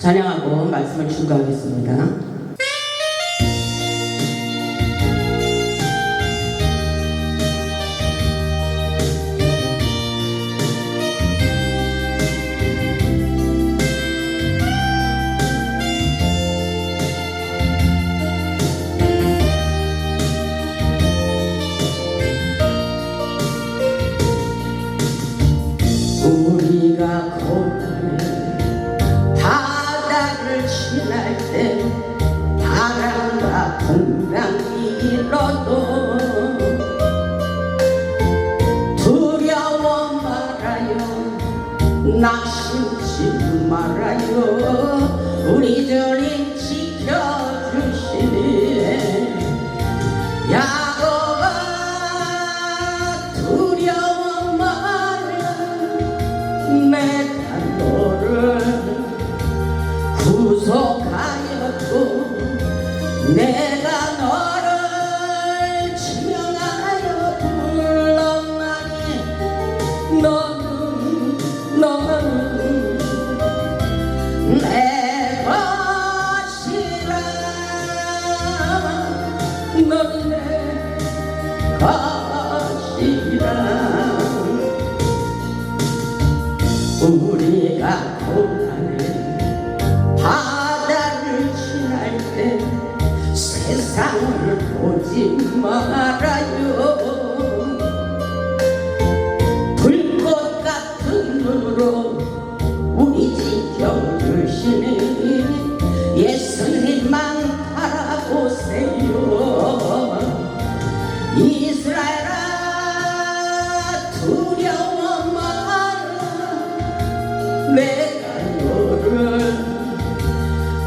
찬양하고 말씀을 준비하겠습니다. 우리가 고난의 바다를 지날 때 바람과 풍랑이 일어도 두려워 말아요, 낙심치 말아요. 우리 주님 지켜주시니 야곱아 두려워 내가 너를 구속하였고 내가 너를 지명하여 불렀나니 너는 내 것이라. 너는 내 것이라. 우리가 고난의 바다를 지날 때 세상을 보지 말아요. 불꽃 같은 눈으로 우리 지켜주시니 예수님만 바라보세요. 이스라엘아 두려워 내가 너를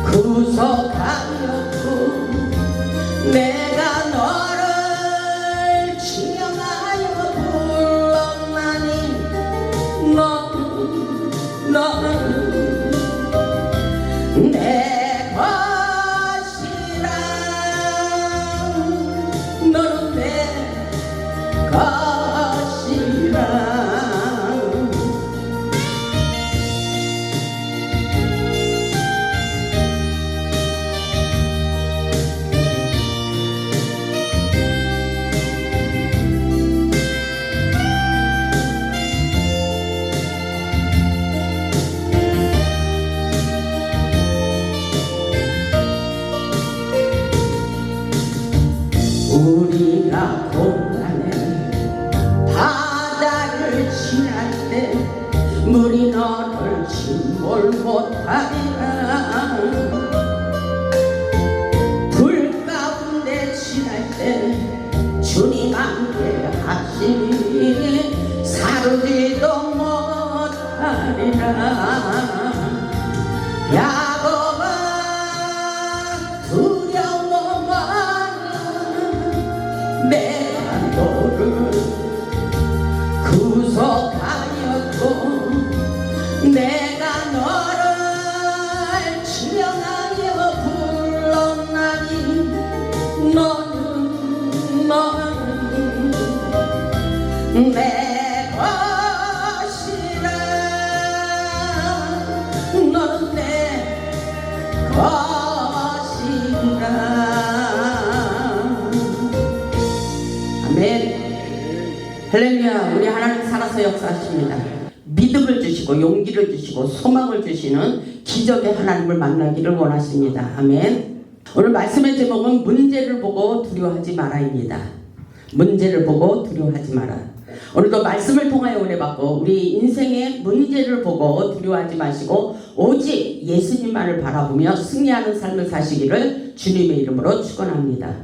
구속하였고 내가 너를 지명하여 불렀나니 너는 내 것이라. 너는 내 것이라. 우리가 고난의 바다를 지날 때 물이 너를 침몰 못하리라. 불 가운데 지날 때 주님 함께 하시니 사르지도 못하리라. 야곱아 두려워 내가 너를 구속하였고 내가 너를 지명하여 불렀나니 너는 내 것이라. 너는 내 것이라. 아멘. 할렐루야. 우리 하나님 살아서 역사하십니다. 믿음을 주시고 용기를 주시고 소망을 주시는 기적의 하나님을 만나기를 원하십니다. 아멘. 오늘 말씀의 제목은 문제를 보고 두려워하지 마라입니다. 문제를 보고 두려워하지 마라. 오늘도 말씀을 통하여 은혜 받고 우리 인생의 문제를 보고 두려워하지 마시고 오직 예수님만을 바라보며 승리하는 삶을 사시기를 주님의 이름으로 축원합니다.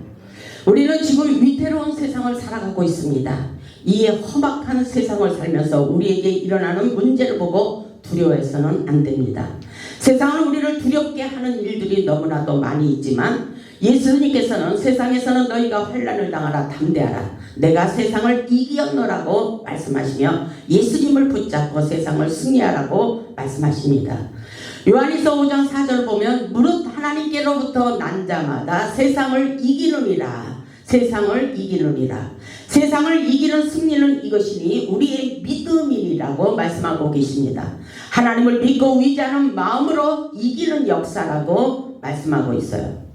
우리는 지금 위태로운 세상을 살아가고 있습니다. 이 험악한 세상을 살면서 우리에게 일어나는 문제를 보고 두려워해서는 안 됩니다. 세상은 우리를 두렵게 하는 일들이 너무나도 많이 있지만 예수님께서는 세상에서는 너희가 환난을 당하라 담대하라 내가 세상을 이기었노라고 말씀하시며 예수님을 붙잡고 세상을 승리하라고 말씀하십니다. 요한일서 5장 4절 보면 무릇 하나님께로부터 난 자마다 세상을 이기느니라 세상을 이기느니라. 세상을 이기는 승리는 이것이니 우리의 믿음이라고 말씀하고 계십니다. 하나님을 믿고 의지하는 마음으로 이기는 역사라고 말씀하고 있어요.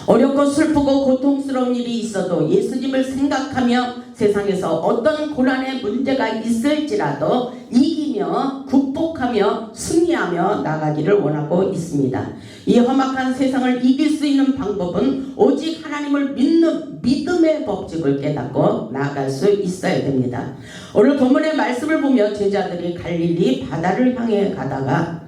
어렵고 슬프고 고통스러운 일이 있어도 예수님을 생각하며 세상에서 어떤 고난의 문제가 있을지라도 이기며 극복하며 승리하며 나가기를 원하고 있습니다. 이 험악한 세상을 이길 수 있는 방법은 오직 하나님을 믿는 믿음의 법칙을 깨닫고 나아갈 수 있어야 됩니다. 오늘 본문의 말씀을 보며 제자들이 갈릴리 바다를 향해 가다가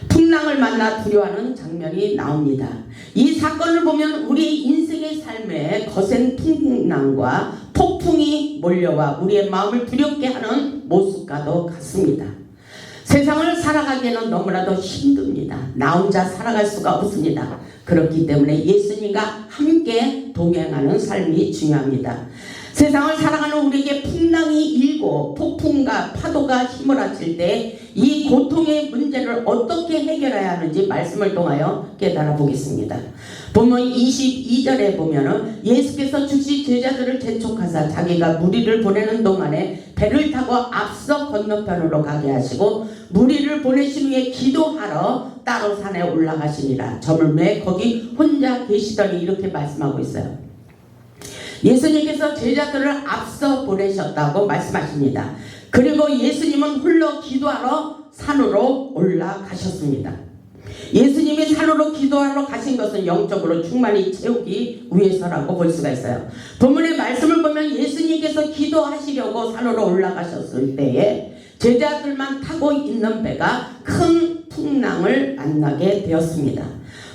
풍랑을 만나 두려워하는 장면이 나옵니다. 이 사건을 보면 우리의 인생의 삶에 거센 풍랑과 폭풍이 몰려와 우리의 마음을 두렵게 하는 모습과도 같습니다. 세상을 살아가기에는 너무나도 힘듭니다. 나 혼자 살아갈 수가 없습니다. 그렇기 때문에 예수님과 함께 동행하는 삶이 중요합니다. 세상을 살아가는 우리에게 풍랑이 일고 폭풍과 파도가 휘몰아칠 때 이 고통의 문제를 어떻게 해결해야 하는지 말씀을 통하여 깨달아 보겠습니다. 본문 22절에 보면은 예수께서 즉시 제자들을 재촉하사 자기가 무리를 보내는 동안에 배를 타고 앞서 건너편으로 가게 하시고 무리를 보내신 후에 기도하러 따로 산에 올라가시니라. 저물매 거기 혼자 계시더니 이렇게 말씀하고 있어요. 예수님께서 제자들을 앞서 보내셨다고 말씀하십니다. 그리고 예수님은 홀로 기도하러 산으로 올라가셨습니다. 예수님이 산으로 기도하러 가신 것은 영적으로 충만히 채우기 위해서라고 볼 수가 있어요. 본문의 말씀을 보면 예수님께서 기도하시려고 산으로 올라가셨을 때에 제자들만 타고 있는 배가 큰 풍랑을 만나게 되었습니다.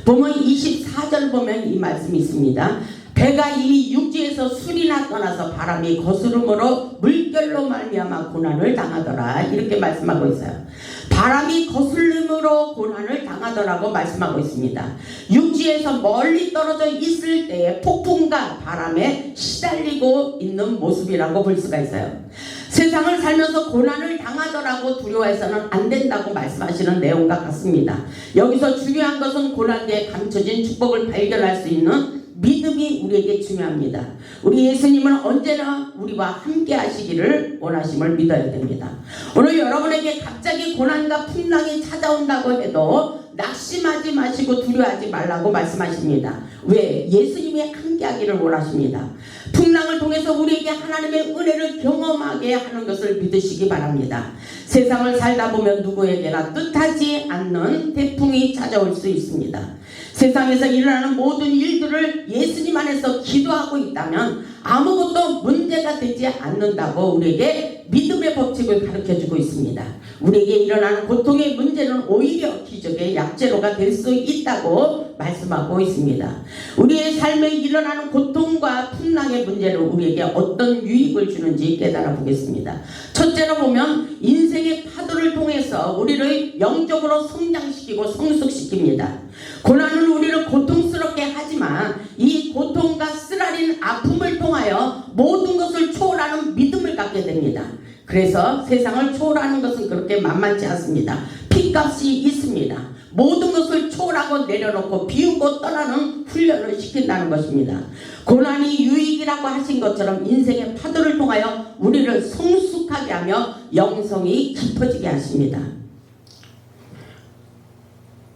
본문 24절 보면 이 말씀이 있습니다. 배가 이미 육지에서 술이나 떠나서 바람이 거스름으로 물결로 말미암아 고난을 당하더라. 이렇게 말씀하고 있어요. 바람이 거슬림으로 고난을 당하더라고 말씀하고 있습니다. 육지에서 멀리 떨어져 있을 때에 폭풍과 바람에 시달리고 있는 모습이라고 볼 수가 있어요. 세상을 살면서 고난을 당하더라고 두려워해서는 안 된다고 말씀하시는 내용과 같습니다. 여기서 중요한 것은 고난 뒤에 감춰진 축복을 발견할 수 있는 믿음이 우리에게 중요합니다. 우리 예수님은 언제나 우리와 함께 하시기를 원하심을 믿어야 됩니다. 오늘 여러분에게 갑자기 고난과 풍랑이 찾아온다고 해도 낙심하지 마시고 두려워하지 말라고 말씀하십니다. 왜? 예수님이 함께 하기를 원하십니다. 풍랑을 통해서 우리에게 하나님의 은혜를 경험하게 하는 것을 믿으시기 바랍니다. 세상을 살다 보면 누구에게나 뜻하지 않는 태풍이 찾아올 수 있습니다. 세상에서 일어나는 모든 일들을 예수님 안에서 기도하고 있다면 아무것도 문제가 되지 않는다고 우리에게 믿음의 법칙을 가르쳐주고 있습니다. 우리에게 일어나는 고통의 문제는 오히려 기적의 약재로가 될 수 있다고 말씀하고 있습니다. 우리의 삶에 일어나는 고통과 풍랑의 문제는 우리에게 어떤 유익을 주는지 깨달아 보겠습니다. 첫째로 보면 인생의 파도를 통해서 우리를 영적으로 성장시키고 성숙시킵니다. 고난은 우리를 고통스럽게 하지만 이 고통과 쓰라린 아픔을 통하여 모든 것을 초월하는 믿음을 갖게 됩니다. 그래서 세상을 초월하는 것은 그렇게 만만치 않습니다. 핏값이 있습니다. 모든 것을 초월하고 내려놓고 비우고 떠나는 훈련을 시킨다는 것입니다. 고난이 유익이라고 하신 것처럼 인생의 파도를 통하여 우리를 성숙하게 하며 영성이 깊어지게 하십니다.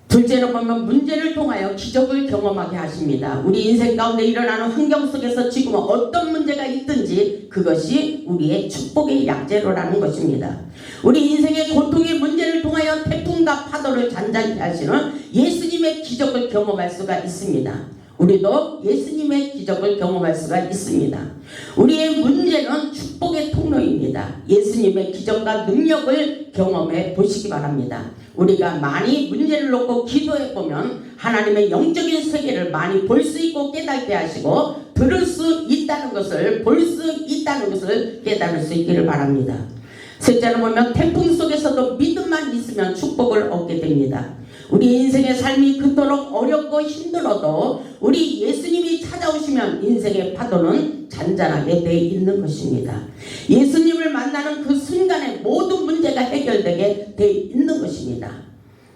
둘째로 보면 문제를 통하여 기적을 경험하게 하십니다. 우리 인생 가운데 일어나는 환경 속에서 지금 어떤 문제가 있든지 그것이 우리의 축복의 약재로라는 것입니다. 우리 인생의 고통의 문제를 통하여 태풍과 파도를 잔잔케 하시는 예수님의 기적을 경험할 수가 있습니다. 우리도 예수님의 기적을 경험할 수가 있습니다. 우리의 문제는 축복의 통로입니다. 예수님의 기적과 능력을 경험해 보시기 바랍니다. 우리가 많이 문제를 놓고 기도해 보면 하나님의 영적인 세계를 많이 볼 수 있고 깨닫게 하시고 들을 수 있다는 것을 볼 수 있다는 것을 깨달을 수 있기를 바랍니다. 셋째로 보면 태풍 속에서도 믿음만 있으면 축복을 얻게 됩니다. 우리 인생의 삶이 그토록 어렵고 힘들어도 우리 예수님이 찾아오시면 인생의 파도는 잔잔하게 돼 있는 것입니다. 예수님을 만나는 그 순간에 모든 문제가 해결되게 돼 있는 것입니다.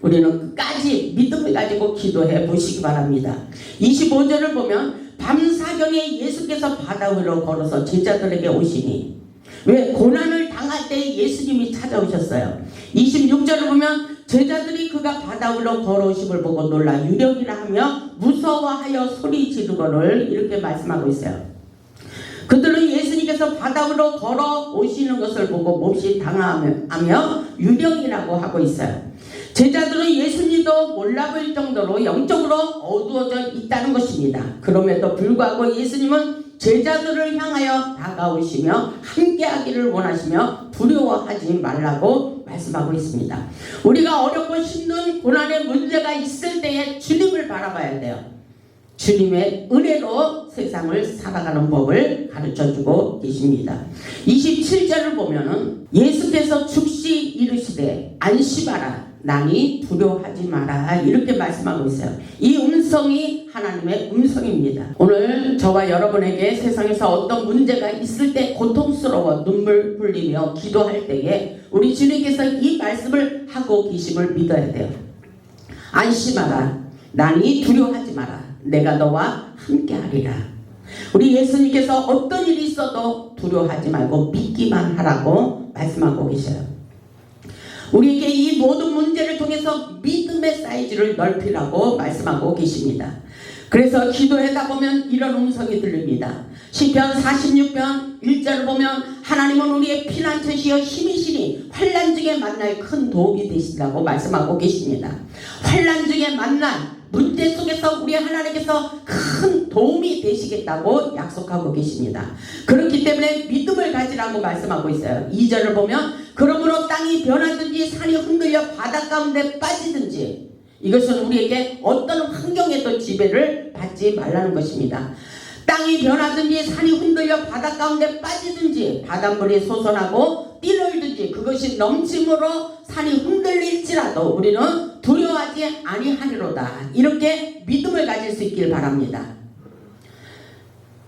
우리는 끝까지 믿음을 가지고 기도해 보시기 바랍니다. 25절을 보면 밤사경에 예수께서 바다 위로 걸어서 제자들에게 오시니, 왜? 고난을 당할 때 예수님이 찾아오셨어요. 26절을 보면 제자들이 그가 바다 위로 걸어오심을 보고 놀라 유령이라 하며 무서워하여 소리 지르거늘 이렇게 말씀하고 있어요. 그들은 예수님께서 바다 위로 걸어오시는 것을 보고 몹시 당황하며 유령이라고 하고 있어요. 제자들은 예수님도 몰라볼 정도로 영적으로 어두워져 있다는 것입니다. 그럼에도 불구하고 예수님은 제자들을 향하여 다가오시며 함께하기를 원하시며 두려워하지 말라고 말씀하고 있습니다. 우리가 어렵고 힘든 고난의 문제가 있을 때에 주님을 바라봐야 돼요. 주님의 은혜로 세상을 살아가는 법을 가르쳐주고 계십니다. 27절을 보면은 예수께서 즉시 이르시되 안심하라 나니 두려워하지 마라 이렇게 말씀하고 있어요. 이 음성이 하나님의 음성입니다. 오늘 저와 여러분에게 세상에서 어떤 문제가 있을 때 고통스러워 눈물 흘리며 기도할 때에 우리 주님께서 이 말씀을 하고 계심을 믿어야 돼요. 안심하라 나니 두려워하지 마라 내가 너와 함께하리라. 우리 예수님께서 어떤 일이 있어도 두려워하지 말고 믿기만 하라고 말씀하고 계셔요. 우리에게 이 모든 문제를 통해서 믿음의 사이즈를 넓히라고 말씀하고 계십니다. 그래서 기도하다 보면 이런 음성이 들립니다. 시편 46편 1절을 보면 하나님은 우리의 피난처시여 힘이시니 환난 중에 만날 큰 도움이 되신다고 말씀하고 계십니다. 환난 중에 만난 문제 속에서 우리 하나님께서 큰 도움이 되시겠다고 약속하고 계십니다. 그렇기 때문에 믿음을 가지라고 말씀하고 있어요. 2절을 보면 그러므로 땅이 변하든지 산이 흔들려 바다 가운데 빠지든지 이것은 우리에게 어떤 환경에도 지배를 받지 말라는 것입니다. 땅이 변하든지 산이 흔들려 바다 가운데 빠지든지 바닷물이 솟아나고 뛰놀든지 그것이 넘침으로 산이 흔들릴지라도 우리는 두려워하지 아니하리로다. 이렇게 믿음을 가질 수 있길 바랍니다.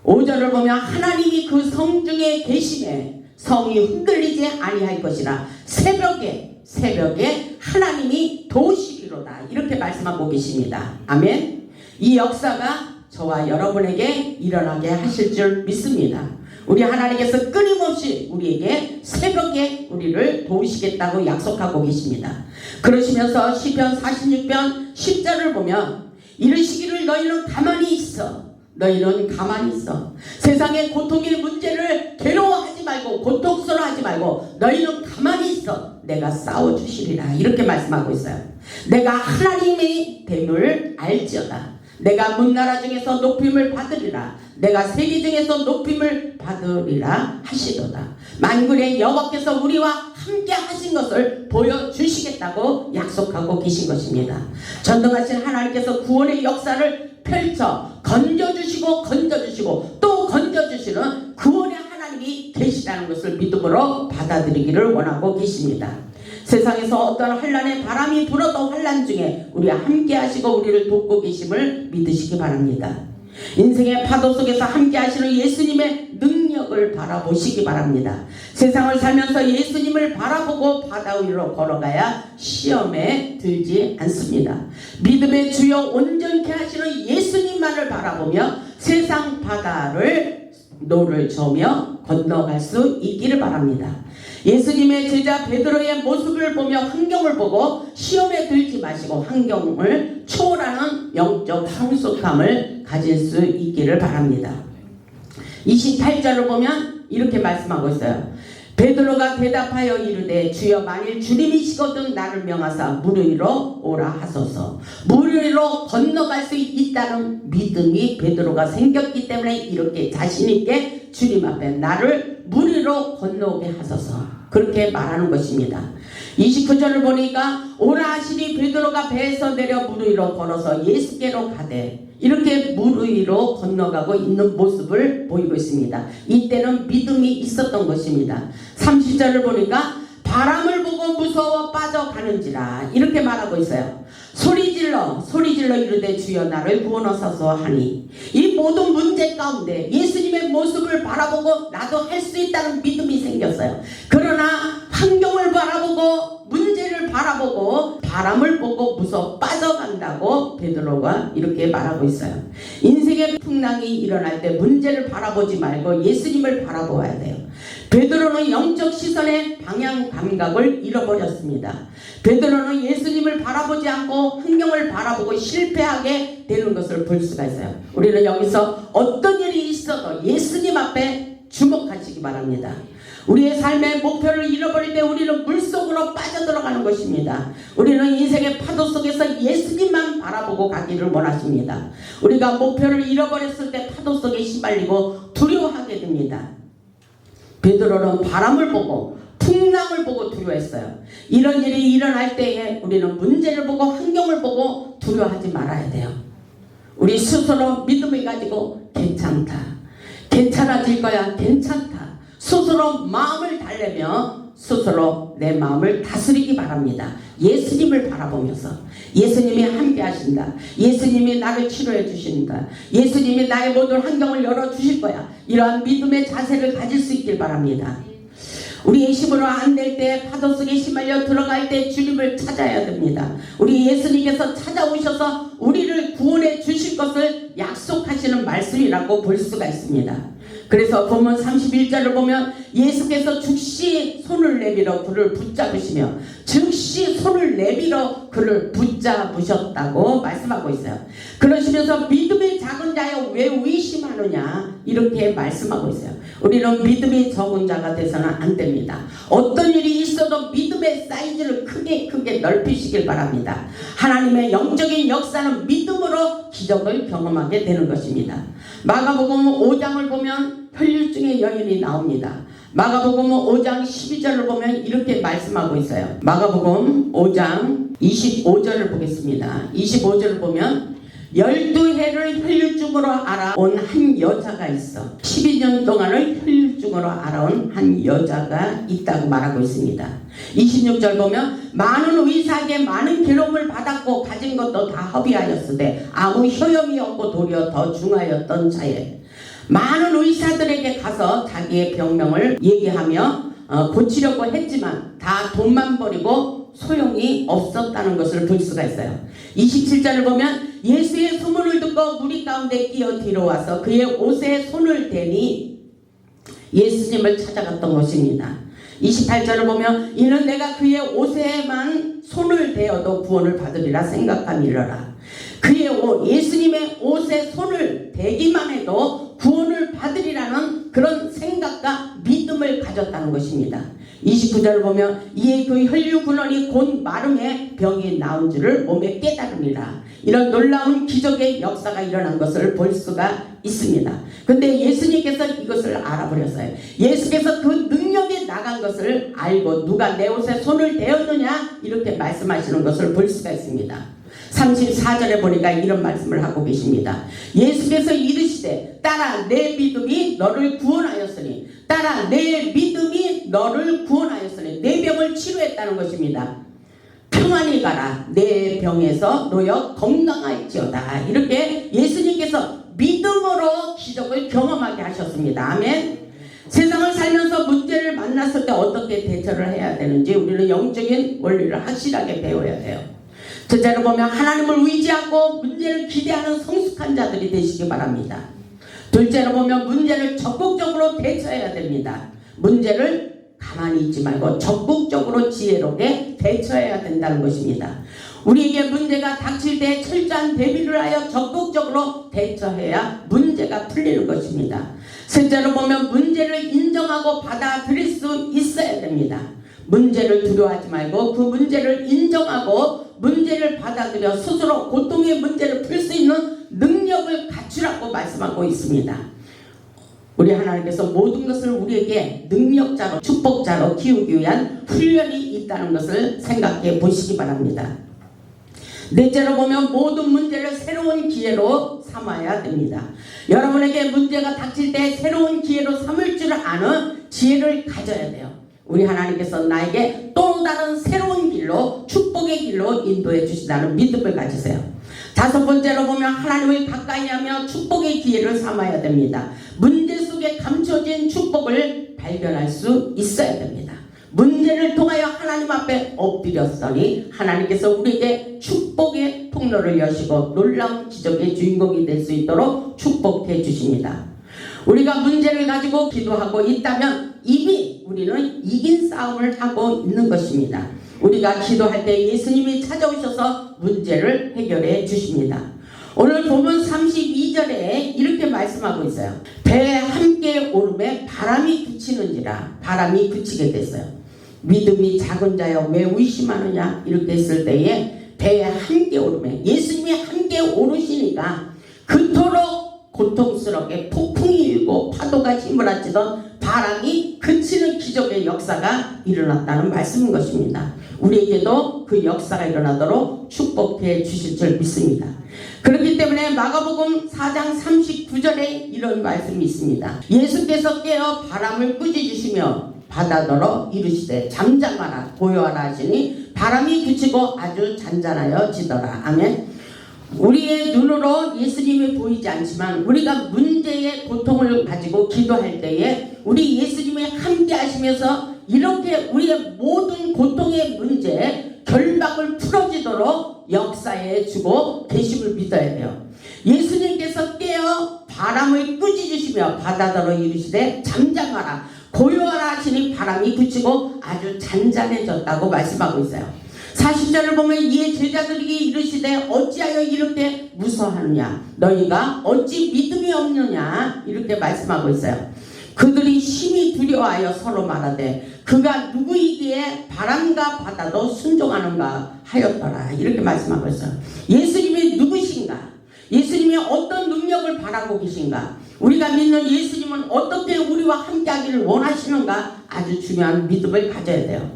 5절을 보면 하나님이 그 성중에 계심에 성이 흔들리지 아니할 것이라 새벽에 하나님이 도우시리로다. 이렇게 말씀하고 계십니다. 아멘. 이 역사가 저와 여러분에게 일어나게 하실 줄 믿습니다. 우리 하나님께서 끊임없이 우리에게 새벽에 우리를 도우시겠다고 약속하고 계십니다. 그러시면서 시편 46편 10절을 보면 이르시기를 너희는 가만히 있어. 너희는 가만히 있어. 세상의 고통의 문제를 괴로워하지 말고 고통스러워하지 말고 너희는 가만히 있어. 내가 싸워주시리라. 이렇게 말씀하고 있어요. 내가 하나님의 됨을 알지어다. 내가 문나라 중에서 높임을 받으리라. 내가 세계 중에서 높임을 받으리라 하시도다. 만군의 여호와께서 우리와 함께 하신 것을 보여주시겠다고 약속하고 계신 것입니다. 전능하신 하나님께서 구원의 역사를 펼쳐 건져주시고 또 건져주시는 구원의 하나님이 계시다는 것을 믿음으로 받아들이기를 원하고 계십니다. 세상에서 어떤 환난의 바람이 불어도 환난 중에 우리와 함께 하시고 우리를 돕고 계심을 믿으시기 바랍니다. 인생의 파도 속에서 함께 하시는 예수님의 능력을 바라보시기 바랍니다. 세상을 살면서 예수님을 바라보고 바다 위로 걸어가야 시험에 들지 않습니다. 믿음의 주여 온전케 하시는 예수님만을 바라보며 세상 바다를 노를 저으며 건너갈 수 있기를 바랍니다. 예수님의 제자 베드로의 모습을 보며 환경을 보고 시험에 들지 마시고 환경을 초월하는 영적 성숙함을 가질 수 있기를 바랍니다. 28절을 보면 이렇게 말씀하고 있어요. 베드로가 대답하여 이르되 주여 만일 주님이시거든 나를 명하사 물 위로 오라 하소서. 물 위로 건너갈 수 있다는 믿음이 베드로가 생겼기 때문에 이렇게 자신있게 주님 앞에 나를 물 위로 건너오게 하소서. 그렇게 말하는 것입니다. 29절을 보니까 오라 하시니 베드로가 배에서 내려 물 위로 걸어서 예수께로 가되 이렇게 물 위로 건너가고 있는 모습을 보이고 있습니다. 이때는 믿음이 있었던 것입니다. 30절을 보니까 바람을 보고 무서워 빠져가는지라 이렇게 말하고 있어요. 소리질러 이르되 주여 나를 구원하소서 하니 이 모든 문제 가운데 예수님의 모습을 바라보고 나도 할 수 있다는 믿음이 생겼어요. 그러나 환경을 바라보고 문제를 바라보고 바람을 보고 무서워 빠져간다고 베드로가 이렇게 말하고 있어요. 인생의 풍랑이 일어날 때 문제를 바라보지 말고 예수님을 바라보아야 돼요. 베드로는 영적 시선의 방향 감각을 잃어버렸습니다. 베드로는 예수님을 바라보지 않고 환경을 바라보고 실패하게 되는 것을 볼 수가 있어요. 우리는 여기서 어떤 일이 있어도 예수님 앞에 주목하시기 바랍니다. 우리의 삶의 목표를 잃어버릴 때 우리는 물속으로 빠져들어가는 것입니다. 우리는 인생의 파도 속에서 예수님만 바라보고 가기를 원하십니다. 우리가 목표를 잃어버렸을 때 파도 속에 시달리고 두려워하게 됩니다. 베드로는 바람을 보고 풍랑을 보고 두려워했어요. 이런 일이 일어날 때에 우리는 문제를 보고 환경을 보고 두려워하지 말아야 돼요. 우리 스스로 믿음을 가지고 괜찮다, 괜찮아질 거야, 괜찮다, 스스로 마음을 달래며 스스로 내 마음을 다스리기 바랍니다. 예수님을 바라보면서 예수님이 함께 하신다, 예수님이 나를 치료해 주신다, 예수님이 나의 모든 환경을 열어주실 거야, 이러한 믿음의 자세를 가질 수 있길 바랍니다. 우리의 힘으로 안 될 때 파도 속에 휘말려 들어갈 때 주님을 찾아야 됩니다. 우리 예수님께서 찾아오셔서 우리를 구원해 주실 것을 약속하시는 말씀이라고 볼 수가 있습니다. 그래서 본문 31절을 보면 예수께서 즉시 손을 내밀어 그를 붙잡으시며 즉시 손을 내밀어 그를 붙잡으셨다고 말씀하고 있어요. 그러시면서 믿음이 작은 자여 왜 의심하느냐 이렇게 말씀하고 있어요. 우리는 믿음이 적은 자가 돼서는 안 됩니다. 어떤 일이 있어도 믿음의 사이즈를 크게 넓히시길 바랍니다. 하나님의 영적인 역사는 믿음으로 기적을 경험하게 되는 것입니다. 마가복음 5장을 보면 혈류증의 여인이 나옵니다. 마가복음 5장 12절을 보면 이렇게 말씀하고 있어요. 마가복음 5장 25절을 보겠습니다. 25절을 보면 12해를 혈류증으로 알아온 한 여자가 있어. 12년 동안을 혈류증으로 알아온 한 여자가 있다고 말하고 있습니다. 26절 보면 많은 의사에게 많은 괴로움을 받았고 가진 것도 다 허비하였으되 아무 효용이 없고 도리어 더 중하였던 자에 많은 의사들에게 가서 자기의 병명을 얘기하며 고치려고 했지만 다 돈만 버리고 소용이 없었다는 것을 볼 수가 있어요. 27절을 보면 예수의 소문을 듣고 무리 가운데 끼어 뒤로 와서 그의 옷에 손을 대니 예수님을 찾아갔던 것입니다. 28절을 보면 이는 내가 그의 옷에만 손을 대어도 구원을 받으리라 생각함이러라. 그의 옷, 예수님의 옷에 손을 대기만 해도 구원을 받으리라는 그런 생각과 믿음을 가졌다는 것입니다. 29절을 보면 이에 그 혈류근원이 곧 마름에 병이 나온 줄을 몸에 깨달으니라. 이런 놀라운 기적의 역사가 일어난 것을 볼 수가 있습니다. 근데 예수님께서 이것을 알아버렸어요. 예수께서 그 능력이 나간 것을 알고 누가 내 옷에 손을 대었느냐 이렇게 말씀하시는 것을 볼 수가 있습니다. 34절에 보니까 이런 말씀을 하고 계십니다. 예수께서 이르시되 따라 내 믿음이 너를 구원하였으니 따라 내 믿음이 너를 구원하였으니 내 병을 치료했다는 것입니다. 평안히 가라 내 병에서 놓여 건강할지어다. 이렇게 예수님께서 믿음으로 기적을 경험하게 하셨습니다. 아멘. 세상을 살면서 문제를 만났을 때 어떻게 대처를 해야 되는지 우리는 영적인 원리를 확실하게 배워야 돼요. 첫째로 보면 하나님을 의지하고 문제를 기대하는 성숙한 자들이 되시기 바랍니다. 둘째로 보면 문제를 적극적으로 대처해야 됩니다. 문제를 가만히 있지 말고 적극적으로 지혜롭게 대처해야 된다는 것입니다. 우리에게 문제가 닥칠 때 철저한 대비를 하여 적극적으로 대처해야 문제가 풀리는 것입니다. 셋째로 보면 문제를 인정하고 받아들일 수 있어야 됩니다. 문제를 두려워하지 말고 그 문제를 인정하고 문제를 받아들여 스스로 고통의 문제를 풀 수 있는 능력을 갖추라고 말씀하고 있습니다. 우리 하나님께서 모든 것을 우리에게 능력자로 축복자로 키우기 위한 훈련이 있다는 것을 생각해 보시기 바랍니다. 넷째로 보면 모든 문제를 새로운 기회로 삼아야 됩니다. 여러분에게 문제가 닥칠 때 새로운 기회로 삼을 줄 아는 지혜를 가져야 돼요. 우리 하나님께서 나에게 또 다른 새로운 길로 축복의 길로 인도해 주시다는 믿음을 가지세요. 다섯 번째로 보면 하나님을 가까이 하며 축복의 기회를 삼아야 됩니다. 문제 속에 감춰진 축복을 발견할 수 있어야 됩니다. 문제를 통하여 하나님 앞에 엎드렸더니 하나님께서 우리에게 축복의 통로를 여시고 놀라운 기적의 주인공이 될 수 있도록 축복해 주십니다. 우리가 문제를 가지고 기도하고 있다면 이미 우리는 이긴 싸움을 하고 있는 것입니다. 우리가 기도할 때 예수님이 찾아오셔서 문제를 해결해 주십니다. 오늘 본문 32절에 이렇게 말씀하고 있어요. 배에 함께 오름에 바람이 그치는지라. 바람이 그치게 됐어요. 믿음이 작은 자여 왜 의심하느냐 이렇게 했을 때에 배에 함께 오름에 예수님이 함께 오르시니까 그토록 고통스럽게 폭풍이 일고 파도가 휘몰아치던 바람이 그치는 기적의 역사가 일어났다는 말씀인 것입니다. 우리에게도 그 역사가 일어나도록 축복해 주실 줄 믿습니다. 그렇기 때문에 마가복음 4장 39절에 이런 말씀이 있습니다. 예수께서 깨어 바람을 꾸짖으시며 바다더러 이르시되 잠잠하라 고요하라 하시니 바람이 그치고 아주 잔잔하여지더라. 아멘. 우리의 눈으로 예수님이 보이지 않지만 우리가 문제의 고통을 가지고 기도할 때에 우리 예수님이 함께 하시면서 이렇게 우리의 모든 고통의 문제 결박을 풀어지도록 역사해 주고 계심을 믿어야 돼요. 예수님께서 깨어 바람을 꾸짖으시며 바다더러 이르시되 잠잠하라 고요하라 하시니 바람이 그치고 아주 잔잔해졌다고 말씀하고 있어요. 40절을 보면 이에 제자들이 이르시되 어찌하여 이렇게 무서워하느냐 너희가 어찌 믿음이 없느냐 이렇게 말씀하고 있어요. 그들이 심히 두려워하여 서로 말하되 그가 누구이기에 바람과 바다도 순종하는가 하였더라 이렇게 말씀하고 있어요. 예수님이 누구신가? 예수님이 어떤 능력을 바라고 계신가? 우리가 믿는 예수님은 어떻게 우리와 함께하기를 원하시는가? 아주 중요한 믿음을 가져야 돼요.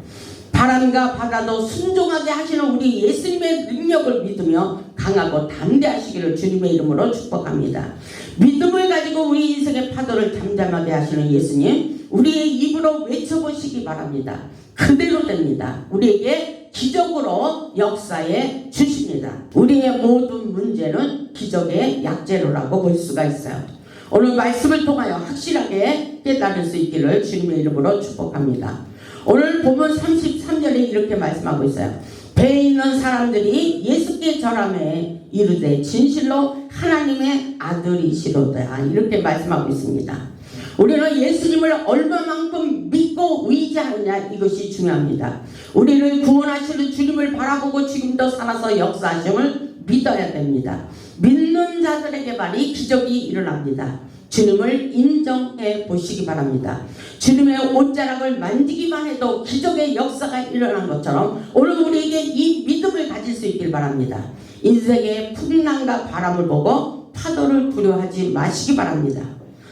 바람과 바다도 순종하게 하시는 우리 예수님의 능력을 믿으며 강하고 담대하시기를 주님의 이름으로 축복합니다. 믿음을 가지고 우리 인생의 파도를 잠잠하게 하시는 예수님, 우리의 입으로 외쳐보시기 바랍니다. 그대로 됩니다. 우리에게 기적으로 역사해 주십니다. 우리의 모든 문제는 기적의 약재로라고 볼 수가 있어요. 오늘 말씀을 통하여 확실하게 깨달을 수 있기를 주님의 이름으로 축복합니다. 오늘 보면 33절에 이렇게 말씀하고 있어요. 배에 있는 사람들이 예수께 절하매 이르되 진실로 하나님의 아들이시로다 이렇게 말씀하고 있습니다. 우리는 예수님을 얼마만큼 믿고 의지하느냐 이것이 중요합니다. 우리를 구원하시는 주님을 바라보고 지금도 살아서 역사하심을 믿어야 됩니다. 믿는 자들에게만이 기적이 일어납니다. 주님을 인정해 보시기 바랍니다. 주님의 옷자락을 만지기만 해도 기적의 역사가 일어난 것처럼 오늘 우리에게 이 믿음을 가질 수 있길 바랍니다. 인생의 풍랑과 바람을 보고 파도를 두려워하지 마시기 바랍니다.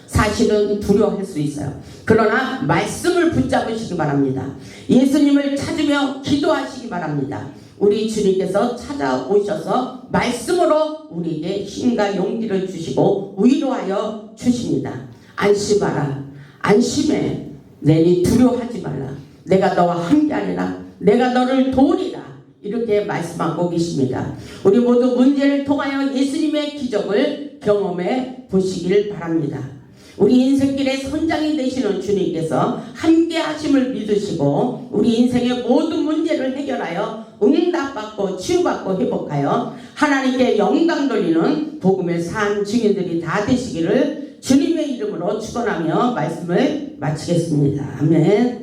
사실은 두려워할 수 있어요. 그러나 말씀을 붙잡으시기 바랍니다. 예수님을 찾으며 기도하시기 바랍니다. 우리 주님께서 찾아오셔서 말씀으로 우리에게 힘과 용기를 주시고 위로하여 주십니다. 안심하라. 안심해. 내니 두려워하지 말라. 내가 너와 함께하리라. 내가 너를 도우리라. 이렇게 말씀하고 계십니다. 우리 모두 문제를 통하여 예수님의 기적을 경험해 보시길 바랍니다. 우리 인생길의 선장이 되시는 주님께서 함께 하심을 믿으시고 우리 인생의 모든 문제를 해결하여 응답받고 치유받고 회복하여 하나님께 영광 돌리는 복음의 산 증인들이 다 되시기를 주님의 이름으로 축원하며 말씀을 마치겠습니다. 아멘.